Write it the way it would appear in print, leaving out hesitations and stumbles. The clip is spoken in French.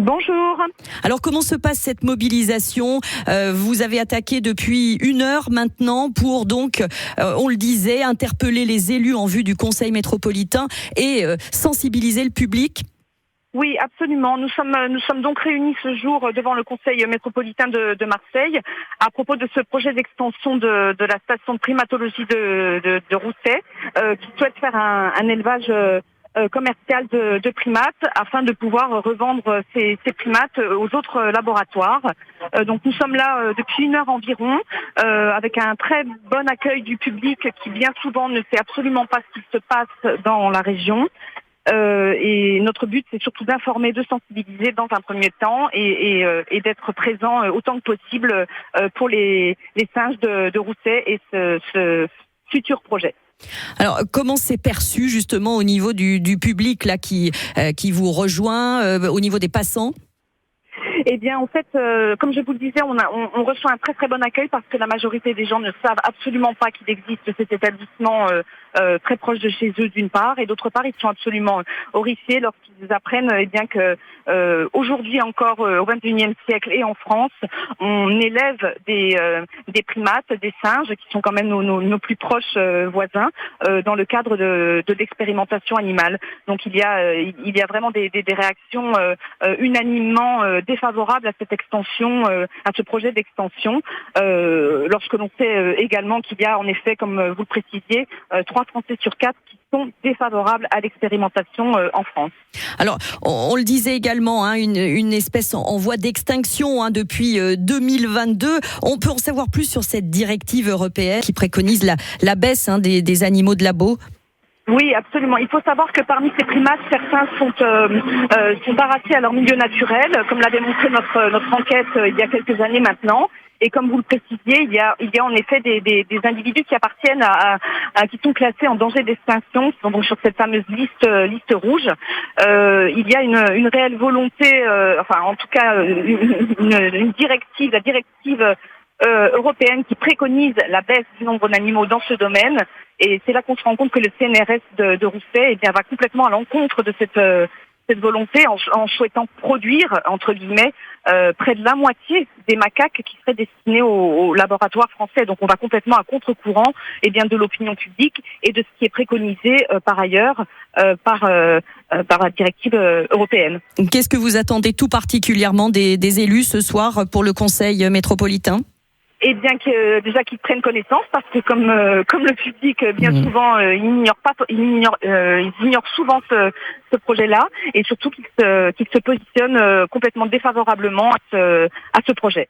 Bonjour. Alors comment se passe cette mobilisation ? Vous avez attaqué depuis 1 heure maintenant pour donc, on le disait, interpeller les élus en vue du Conseil métropolitain et sensibiliser le public. Oui, absolument. Nous sommes donc réunis ce jour devant le Conseil métropolitain de Marseille à propos de ce projet d'extension de la station de primatologie de Rousset, qui souhaite faire un élevage commercial de primates afin de pouvoir revendre ces primates aux autres laboratoires. Donc nous sommes là depuis 1 heure environ, avec un très bon accueil du public qui bien souvent ne sait absolument pas ce qui se passe dans la région. Et notre but, c'est surtout d'informer, de sensibiliser dans un premier temps et d'être présent autant que possible pour les singes de Rousset et ce futur projet. Alors, comment c'est perçu justement au niveau du public là qui vous rejoint, au niveau des passants ? Eh bien, en fait, comme je vous le disais, on reçoit un très très bon accueil parce que la majorité des gens ne savent absolument pas qu'il existe cet établissement très proche de chez eux d'une part, et d'autre part, ils sont absolument horrifiés lorsqu'ils apprennent que aujourd'hui encore au XXIe siècle et en France, on élève des primates, des singes qui sont quand même nos plus proches voisins dans le cadre de l'expérimentation animale. Donc il y a vraiment des réactions unanimement défavorables à cette extension, à ce projet d'extension, lorsque l'on sait également qu'il y a en effet, comme vous le précisiez, 3 Français sur 4 qui sont défavorables à l'expérimentation en France. Alors, on le disait également, une espèce en voie d'extinction depuis 2022. On peut en savoir plus sur cette directive européenne qui préconise la baisse des animaux de labo ? Oui, absolument. Il faut savoir que parmi ces primates, certains sont arrachés à leur milieu naturel, comme l'avait montré notre enquête il y a quelques années maintenant. Et comme vous le précisiez, il y a en effet des individus qui appartiennent qui sont classés en danger d'extinction, qui sont donc sur cette fameuse liste rouge. Il y a une réelle volonté, en tout cas une directive, la directive européenne qui préconise la baisse du nombre d'animaux dans ce domaine. Et c'est là qu'on se rend compte que le CNRS de Rousset va complètement à l'encontre de cette volonté en souhaitant produire, entre guillemets, près de la moitié des macaques qui seraient destinés au laboratoire français. Donc on va complètement à contre-courant de l'opinion publique et de ce qui est préconisé par ailleurs par la directive européenne. Qu'est-ce que vous attendez tout particulièrement des élus ce soir pour le Conseil métropolitain ? Et bien déjà qu'ils prennent connaissance, parce que comme le public bien souvent ils ignorent souvent ce projet-là, et surtout qu'ils se positionnent complètement défavorablement à ce projet.